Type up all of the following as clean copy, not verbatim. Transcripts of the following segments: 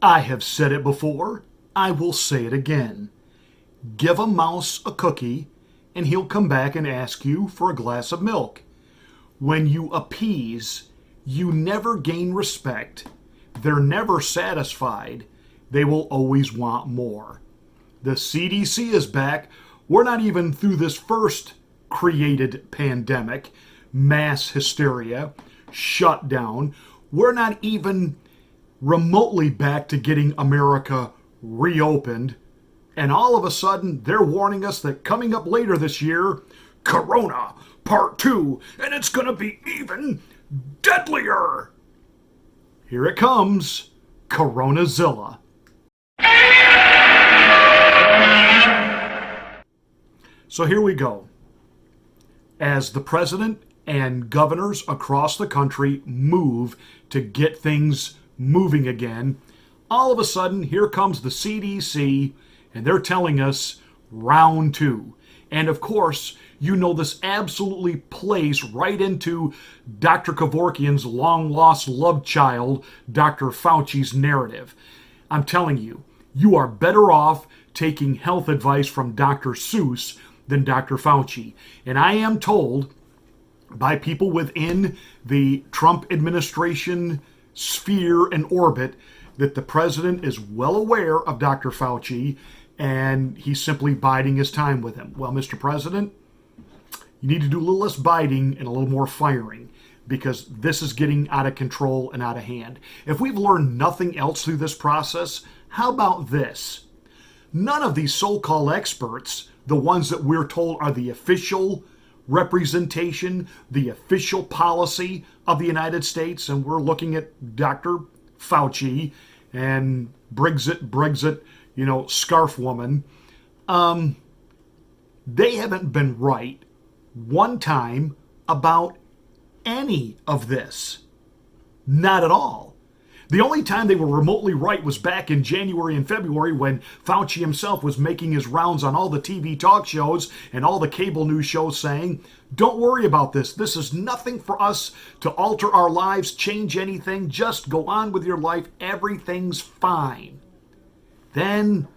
I have said it before, I will say it again. Give a mouse a cookie, and he'll come back and ask you for a glass of milk. When you appease, you never gain respect. They're never satisfied. They will always want more. The CDC is back. We're not even through this first created pandemic, mass hysteria, shutdown. We're not even remotely back to getting America reopened. And all of a sudden, they're warning us that coming up later this year, Corona Part 2, and it's going to be even deadlier. Here it comes, Coronazilla. So here we go. As the president and governors across the country move to get things moving again, all of a sudden, here comes the CDC, and they're telling us round 2. And of course, you know this absolutely plays right into Dr. Kevorkian's long-lost love child, Dr. Fauci's narrative. I'm telling you, you are better off taking health advice from Dr. Seuss than Dr. Fauci. And I am told by people within the Trump administration sphere and orbit that the president is well aware of Dr. Fauci, and he's simply biding his time with him. Well, Mr. President, you need to do a little less biting and a little more firing, because this is getting out of control and out of hand. If we've learned nothing else through this process, how about this? None of these so-called experts, the ones that we're told are the official representation, the official policy of the United States, and we're looking at Dr. Fauci and Brexit, scarf woman, they haven't been right one time about any of this. Not at all. The only time they were remotely right was back in January and February when Fauci himself was making his rounds on all the TV talk shows and all the cable news shows saying, don't worry about this. This is nothing for us to alter our lives, change anything. Just go on with your life. Everything's fine. Then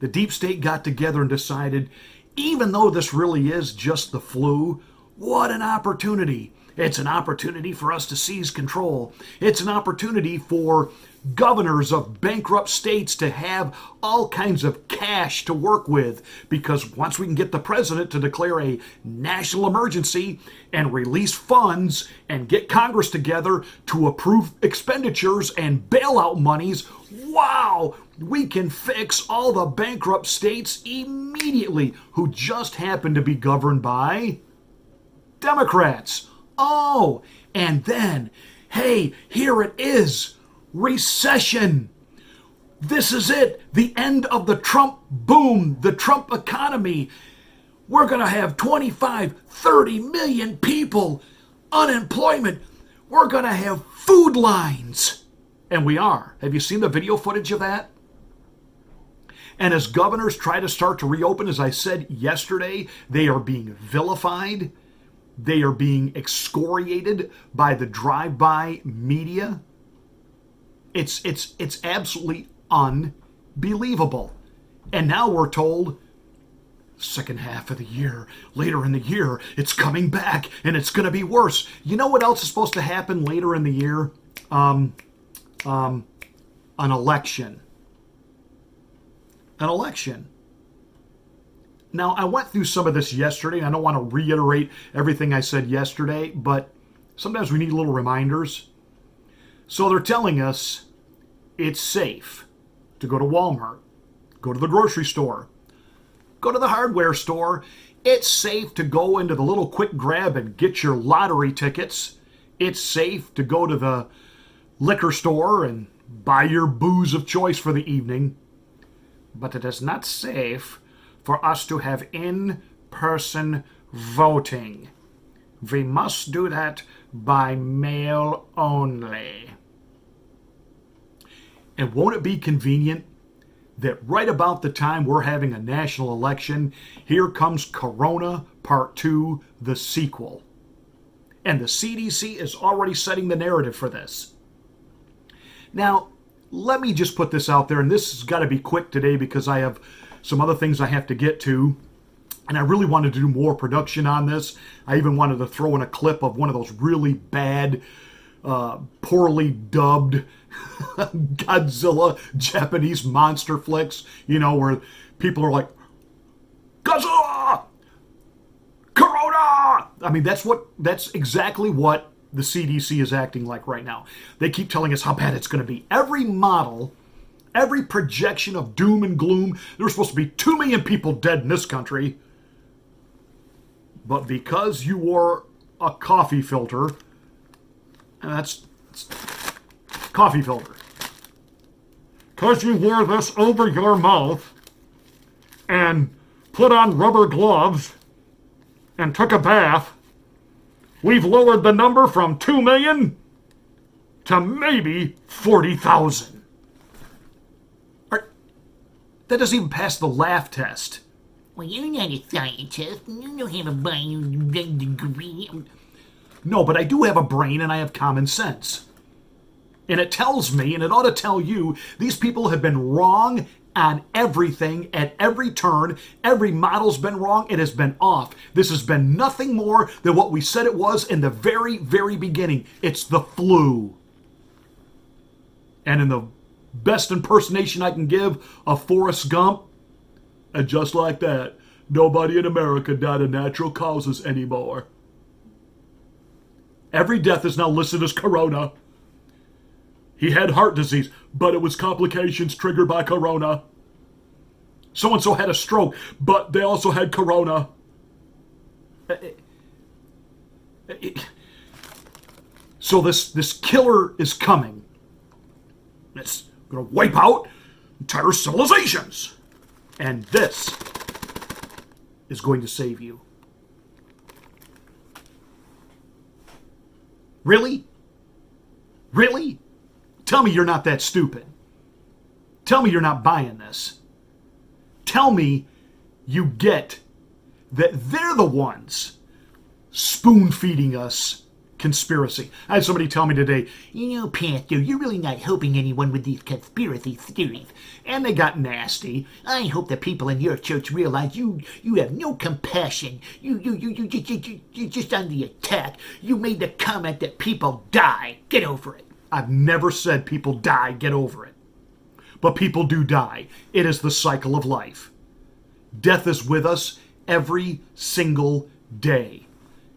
the deep state got together and decided, even though this really is just the flu, what an opportunity. It's an opportunity for us to seize control. It's an opportunity for governors of bankrupt states to have all kinds of cash to work with, because once we can get the president to declare a national emergency and release funds and get Congress together to approve expenditures and bailout monies, wow, we can fix all the bankrupt states immediately who just happen to be governed by Democrats. Oh, and then, hey, here it is. Recession. This is it. The end of the Trump boom, the Trump economy. We're going to have 25, 30 million people unemployment. We're going to have food lines. And we are. Have you seen the video footage of that? And as governors try to start to reopen, as I said yesterday, they are being vilified. They are being excoriated by the drive-by media. It's absolutely unbelievable. And now we're told, second half of the year, later in the year, it's coming back and it's going to be worse. You know what else is supposed to happen later in the year? An election. An election. Now, I went through some of this yesterday, and I don't want to reiterate everything I said yesterday, but sometimes we need little reminders. So they're telling us it's safe to go to Walmart, go to the grocery store, go to the hardware store. It's safe to go into the little quick grab and get your lottery tickets. It's safe to go to the liquor store and buy your booze of choice for the evening. But it is not safe for us to have in-person voting. We must do that by mail only. And won't it be convenient that right about the time we're having a national election, here comes Corona Part 2, the sequel. And the CDC is already setting the narrative for this. Now, let me just put this out there, and this has got to be quick today because I have some other things I have to get to. And I really wanted to do more production on this. I even wanted to throw in a clip of one of those really bad, poorly dubbed Godzilla Japanese monster flicks, where people are like, Godzilla! Corona! I mean, that's exactly what the CDC is acting like right now. They keep telling us how bad it's going to be. Every model, every projection of doom and gloom, there's supposed to be 2 million people dead in this country. But because you wore a coffee filter, and that's coffee filter. Because you wore this over your mouth and put on rubber gloves and took a bath, we've lowered the number from 2 million to maybe 40,000. That doesn't even pass the laugh test. Well, you're not a scientist. You don't have a bio degree. No, but I do have a brain and I have common sense. And it tells me, and it ought to tell you, these people have been wrong on everything at every turn. Every model's been wrong. It has been off. This has been nothing more than what we said it was in the very, very beginning. It's the flu. And in the best impersonation I can give of Forrest Gump, and just like that, nobody in America died of natural causes anymore. Every death is now listed as corona. He had heart disease, but it was complications triggered by corona. So-and-so had a stroke, but they also had corona. So this killer is coming. It's going to wipe out entire civilizations. And this is going to save you. Really? Really? Tell me you're not that stupid. Tell me you're not buying this. Tell me you get that they're the ones spoon-feeding us conspiracy. I had somebody tell me today, Pastor, you're really not helping anyone with these conspiracy theories. And they got nasty. I hope the people in your church realize you have no compassion. You're just on the attack. You made the comment that people die. Get over it. I've never said people die. Get over it. But people do die. It is the cycle of life. Death is with us every single day.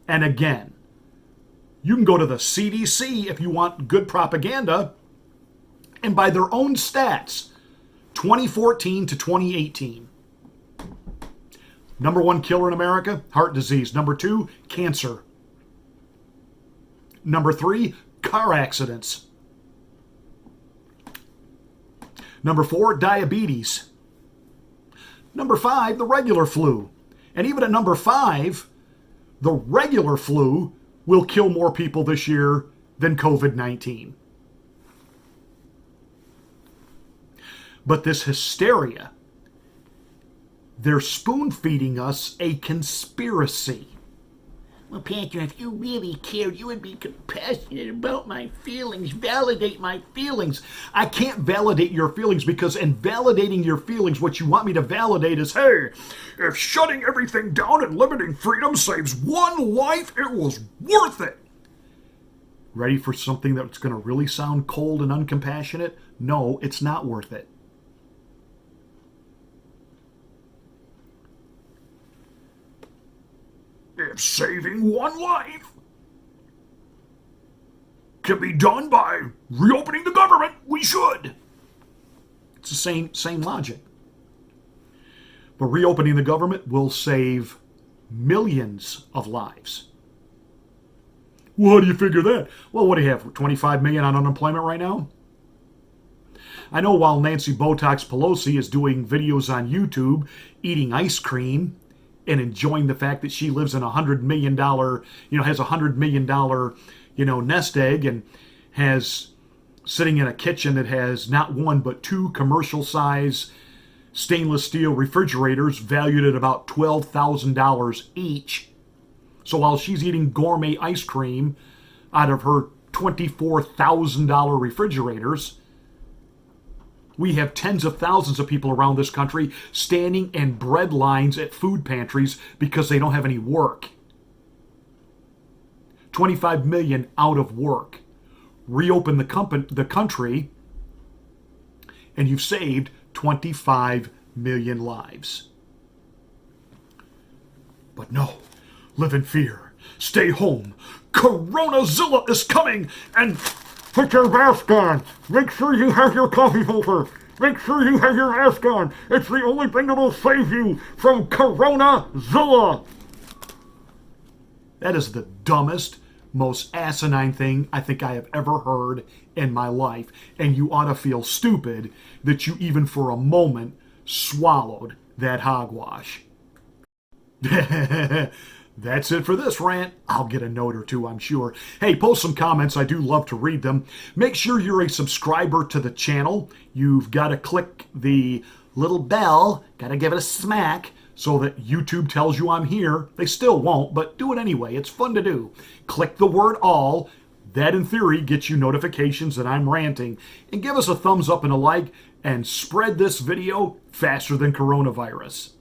And again, you can go to the CDC if you want good propaganda, and by their own stats, 2014 to 2018. Number 1 killer in America, heart disease. Number 2, cancer. Number 3, car accidents. Number 4, diabetes. Number 5, the regular flu. And even at number 5, the regular flu will kill more people this year than COVID-19. But this hysteria, they're spoon-feeding us a conspiracy. Well, Pastor, if you really cared, you would be compassionate about my feelings, validate my feelings. I can't validate your feelings because in validating your feelings, what you want me to validate is, hey, if shutting everything down and limiting freedom saves one life, it was worth it. Ready for something that's going to really sound cold and uncompassionate? No, it's not worth it. If saving one life can be done by reopening the government, we should. It's the same logic. But reopening the government will save millions of lives. Well, how do you figure that? Well, what do you have, 25 million on unemployment right now? I know while Nancy Botox Pelosi is doing videos on YouTube eating ice cream and enjoying the fact that she lives in $100 million, has $100 million, nest egg, and has sitting in a kitchen that has not one but 2 commercial-size stainless steel refrigerators valued at about $12,000 each. So while she's eating gourmet ice cream out of her $24,000 refrigerators, We have tens of thousands of people around this country standing in bread lines at food pantries because they don't have any work. 25 million out of work. Reopen the country, and you've saved 25 million lives. But no, live in fear. Stay home. Coronazilla is coming, and put your mask on. Make sure you have your coffee filter. Make sure you have your mask on. It's the only thing that will save you from Coronazilla. That is the dumbest, most asinine thing I think I have ever heard in my life. And you ought to feel stupid that you even for a moment swallowed that hogwash. That's it for this rant. I'll get a note or two, I'm sure. Hey, post some comments. I do love to read them. Make sure you're a subscriber to the channel. You've got to click the little bell. Got to give it a smack so that YouTube tells you I'm here. They still won't, but do it anyway. It's fun to do. Click the word all. That, in theory, gets you notifications that I'm ranting. And give us a thumbs up and a like, and spread this video faster than coronavirus.